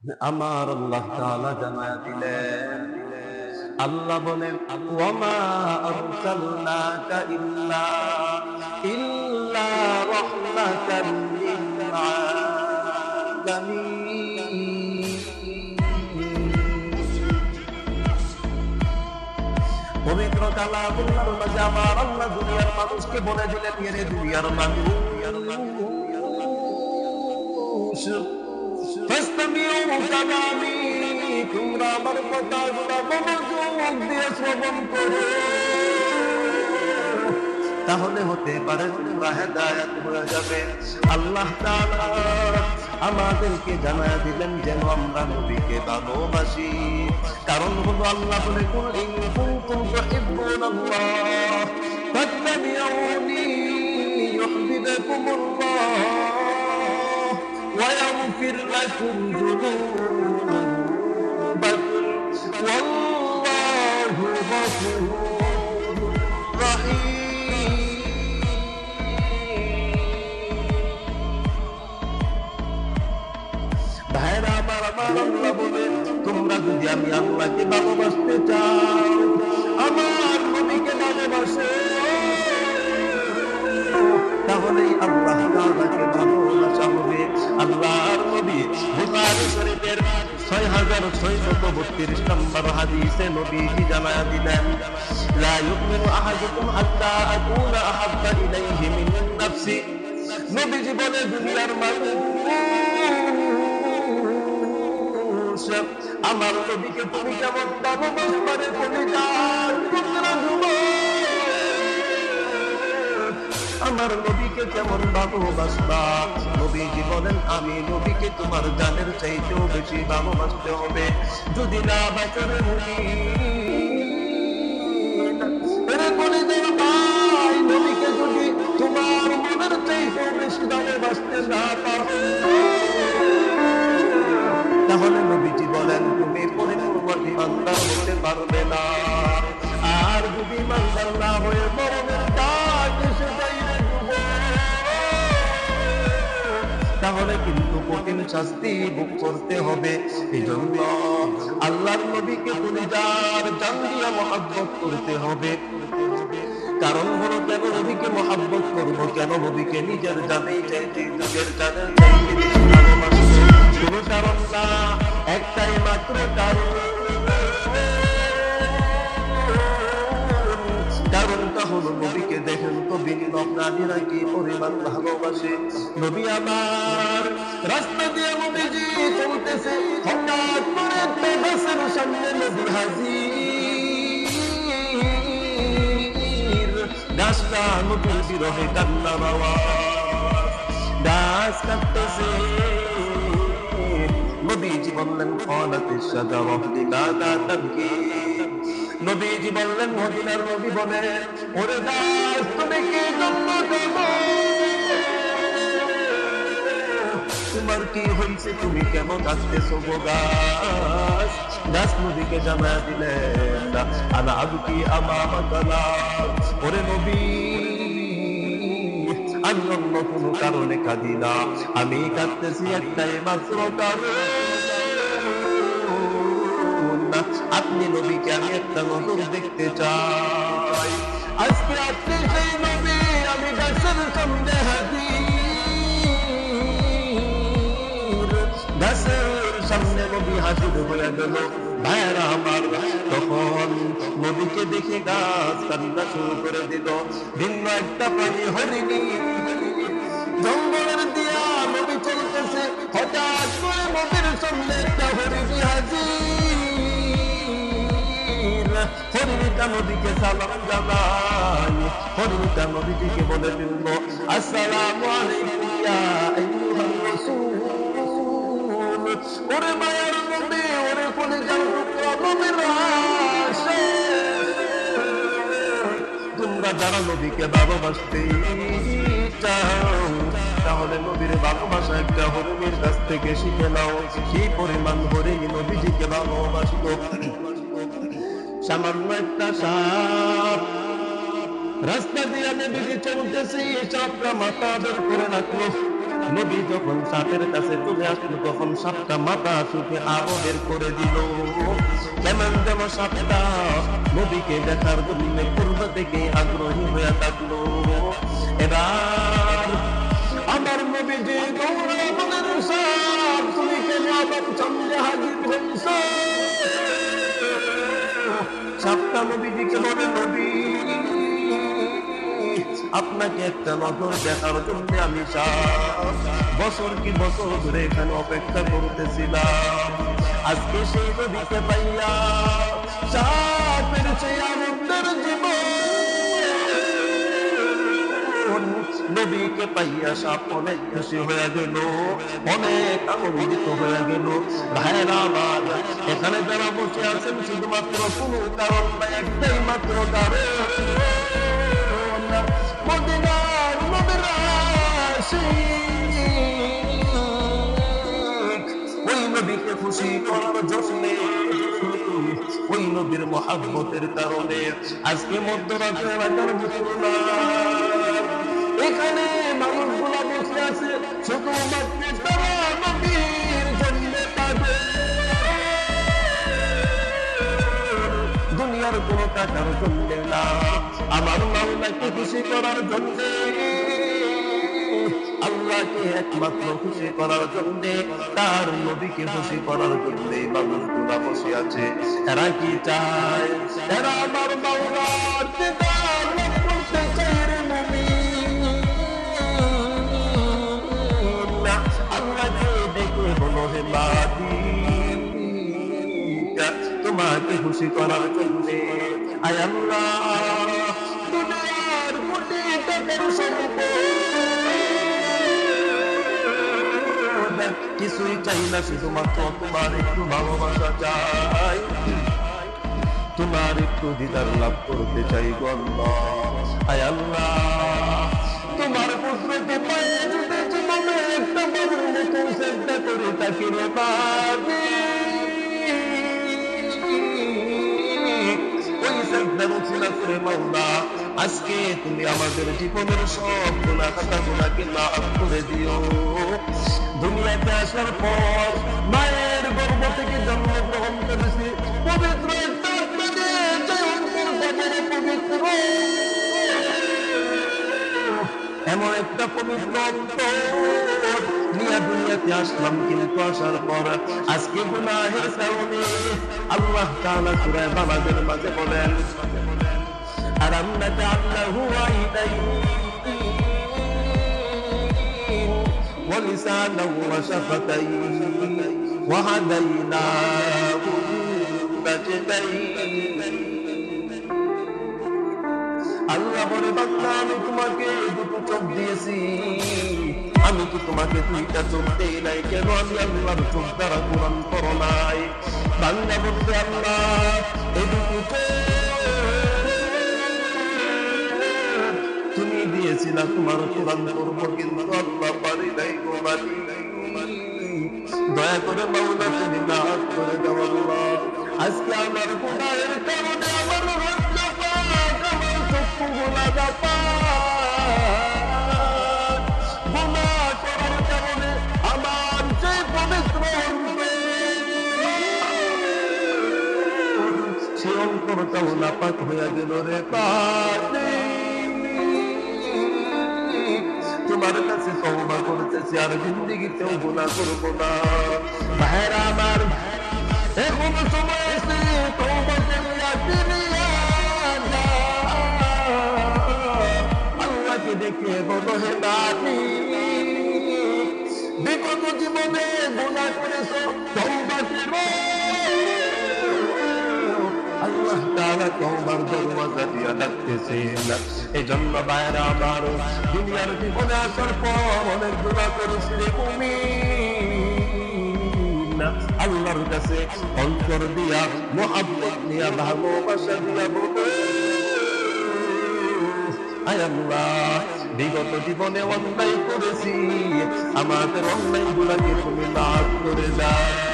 আমার আল্লাহ তাআলা জানায়া দিলেন, আল্লাহ বলেন ওয়ামা আরসালনাকা ইল্লা ইল্লা রাহমাতাল লিল আলামিন। পবিত্র কালামুল্লাহর মাঝে আমার আল্লাহ দুনিয়ার মানুষকে বলে দিলেন, এরে দুনিয়ার মানুষ ফাসতামিউ কালামি, তোমরা আমার কথাগুলো মনোযোগ দিয়ে শ্রবণ করো, তাহলে হতে পারে তোমরা হেদায়েত হয়ে যাবে। আল্লাহ তাআলা আমাদেরকে জানায়া দিলেন যেন আমরা নবীকে ভালোবাসি। কারণ হলো আল্লাহ বলে কুল ইন কুনতুম তুহিব্বুনাল্লাহ ফাত্তাবিউনি ইউহিব্বুকুমুল্লাহ ওয়া ইয়াগফির লাকুম যুনুবাকুম ওয়াল্লাহু গফুরুর রাহিম। ভাইরা আমার আল্লাহ বলে তোমরা যদি আমি আল্লাহকে ভালোবাসতে চাও, আমার নবীকে ভালোবাসো, তাহলে আল্লাহ তাআলাকে ভালোবাসা হবে। আল্লাহর নবী বুখারী শরীফের 6632 নম্বর হাদিসে নবীজি জানায়া দিলেন, লা ইউমিনু আহাদুকুম হাত্তা আকুনা আহাব্বা ইলাইহি মিন নাফসি। নবীজি বলে দুনিয়ার মানুষ আমার নবীকে তুমি কেমন ভালোবাসবে কলিজার টুকরা যুবক, আমার নবীকে কেমন ভালোবাসবা। নবীজি বলেন আমি নবীকে তোমার জানের চাইতেও বেশি ভালোবাসতে হবে। যদি না বাঁচারে নবীকে যদি তোমার মনের চাইতেও বেশি ভালোবাসতে না পারো, তাহলে নবীজি বলেন তুমি পরিপূর্ণ ঈমানদার হতে পারবে না। আর যদি ঈমানদার না হয়ে মরণের ডাক এসে যাইবে তাহলে কিন্তু কঠিন শাস্তি ভোগ করতে হবে। এই জন্য আল্লাহর নবীকে কলিজার জান দিয়া মহব্বত করতে হবে। কারণ হলো কেন নবীকে মহব্বত করবো, কেন নবীকে নিজের জানেই চাইতে নিজের জানের চাইতে বেশি ভালোবাসবো, কোনো কারণ না, একটাই মাত্র কারণ। কারণটা হলো নবীকে দেখেন তো ভিন্ন প্রাণীরা কি পরিমাণ ভালোবাসে। নবী আমার রাস্তা দিয়ে নবীজি চলতেছে, হঠাৎ করে একটা গাছের সামনে নবী হাজির। গাছটা নবীর বিরহে কান্নার আওয়াজ, গাছ কাঁদতেছে। নবীজি বললেন ক্বালাতিশ শাজারা লিমাযা তাবকি। নবীজি বললেন মদিনার নবী বলে ওরে গাছ তুমি কি জন্য কাঁদো, তোমার কি হয়েছে, তুমি কেন কাঁদতেছো গো গাছ। গাছ নবীকে জানায়া দিলেন আনা আবকি আমামাকা লা, ওরে নবী আমি অন্য কোনো কারণে কাঁদি না, আমি কাঁদতেছি একটাই মাত্র কারণ, আপনি নবীকে আমি একটা নজর দেখতে চাই। আজকে আপনি সেই নবী, আমি গাছের সামনে হাজির। গাছের সামনে নবী হাজির হয়ে গেল। ভাইরা আমার তখন নবীকে দেখে গাছ কান্না শুরু করে দিল। ভিন্ন একটা প্রাণী হরিণী জঙ্গলের দিয়া নবী চলতেছে, হঠাৎ করে নবীর সামনে একটা হরিণী হাজির। হরিণীটা নবীকে সালাম জানায়, হরিণীটা নবীজিকে বলে দিল আসসালামু আলাইকুম ইয়া আইয়ুহার রাসূল। ওরে মায়ার নবী, ওরে কলিজার টুকরা নবীর আশিক, তোমরা যারা নবীকে ভালোবাসতে চাও তাহলে নবীর ভালোবাসা একটা হরিণীর কাছ থেকে শিখে নাও। কি পরিমাণ হরিণী নবীজিকে ভালোবাসত। সামান্য একটা সাপ রাস্তা দিয়ে নবীজি চলতেছি, সাপটা মাথা বের করে রাখলো। নবী যখন সাপের কাছে চলে আসলো তখন সাপটা মাথা চুকে আরো বের করে দিল। কেমন যেন সাপটা নবীকে দেখার জন্য পূর্ব থেকে আগ্রহী হয়ে থাকলো। এবার আমার নবীজি দৌড়ে বলেন, সাপ তুমি কেন আবার সামনে হাজির হয়েছ? সাপটা নবীজিকে বলে, নবী আপনাকে একটা নজর দেখার জন্য আমি বছর কি বছর ধরে এখানে অপেক্ষা করতেছিলাম। আজকে সেই নবীকে পাইয়া সাপের চেয়ে আনন্দের জীবন। নবীকে পাইয়া সাপ অনেক খুশি হয়ে গেল, অনেক আনন্দিত হয়ে গেল। ভাইরা আমার, এখানে যারা বসে আছেন শুধুমাত্র কোনো কারণ না, একটাই মাত্র কারণ, মদিনার নবীর আশিক। ওই নবীকে খুশি করার জন্য, ওই নবীর মহাব্বতের কারণে আজকে মধ্যরাতে এলাকার মুসলমান এখানে মানুষগুলা বসে আছে শুধুমাত্র তারা নবীর জন্য পাবে। দুনিয়ার কোনো টাকার জন্য না, আমার মাওলাকে খুশি করার জন্য, আল্লাহকে একমাত্র খুশি করার জন্য, তার নবীকে খুশি করার জন্য এই মানুষগুলা বসে আছে। এরা কি চায়? এরা আমার মাওলার দিদার লাভ করতে চায় রে মুমিন। আল্লাহকে দেখে বলো, হে মালিক, তোমাকে খুশি করার জন্য আয় আল্লাহ দুনিয়ার কোটি টাকার সম্পদ কিছুই চাই না, শুধুমাত্র তোমার একটু ভালোবাসা চাই, তোমার একটু দিদার লাভ করতে চাই গো আল্লাহ। আয় আল্লাহ, তোমার পুত্রকে পায়ে যদি জীবনে একটা বারের মতো চেষ্টা করে তাকে রে পাবি, ওই চেষ্টার উচিলা করে মাওলা আজকে তুমি আমাদের জীবনের সব গুনাহ খাতাগুলোকে মাফ করে দিও। দুনিয়াতে আসার পর মায়ের গর্ভ থেকে জন্মগ্রহণ করেছি পবিত্র একটা পবিত্র এমন একটা পবিত্র নিয়ে দুনিয়াতে আসলাম, কিন্তু আসার পর আজকে গুনাহের কারণে আল্লাহ তাআলা সূরা বালাদের মাঝে বলেন, আলাম নাজআলহু আইনাইন ওয়া লিসানান ওয়া শাফাতাইন ওয়া হাদাইনাহু নাজদাইন। আল্লাহ বলে, বান্দা আমি তোমাকে দুটো চোখ দিয়েছি, আমি কি তোমাকে দুইটা চোখ দেই নাই? কেন আমি আল্লাহর চোখ দ্বারা কোরআন পড়ো নাই? বান্দা বলতে, আল্লাহ এই দুটো চোখ তুমি দিয়েছিলা তোমার কোরআন পড়বো, কিন্তু আল্লাহ পারি নাই গো মালি। দয়া করে মাওলা তুমি মাফ করে দাও আল্লাহ। আজকে আমার গুনাহের কারণে আমার গুনাহ করার কারণে আমার যে পবিত্র সে অন্তরটাও নাপাক হয়ে গেল রে পাপে। তোমার কাছে তওবা করতেছি, আর জিন্দেগিতেও গুনাহ করবো না। ভাইরা আমার, এখন সময় এসে তওবা করে আল্লাহকে দেখে বলো, হে মালিক বিগত জীবনে গুনাহ করেছো, তওবা করো। আল্লাহ তাআলা তওবার দরওয়াজা দিয়ে ডাকতেছেন। এজন্য ভাইরা আমার, দুনিয়ার জীবনে আসার পর অনেক গুনাহ করেছি রে মুমিন, আল্লাহর কাছে অন্তর দিয়া মুহাব্বত নিয়া ভালোবাসা দিয়া বলো, আয় আল্লাহ বিগত জীবনে অন্যায় করেছি, আমাদের অন্যায় গুলাকে তুমি মাফ করে দাও।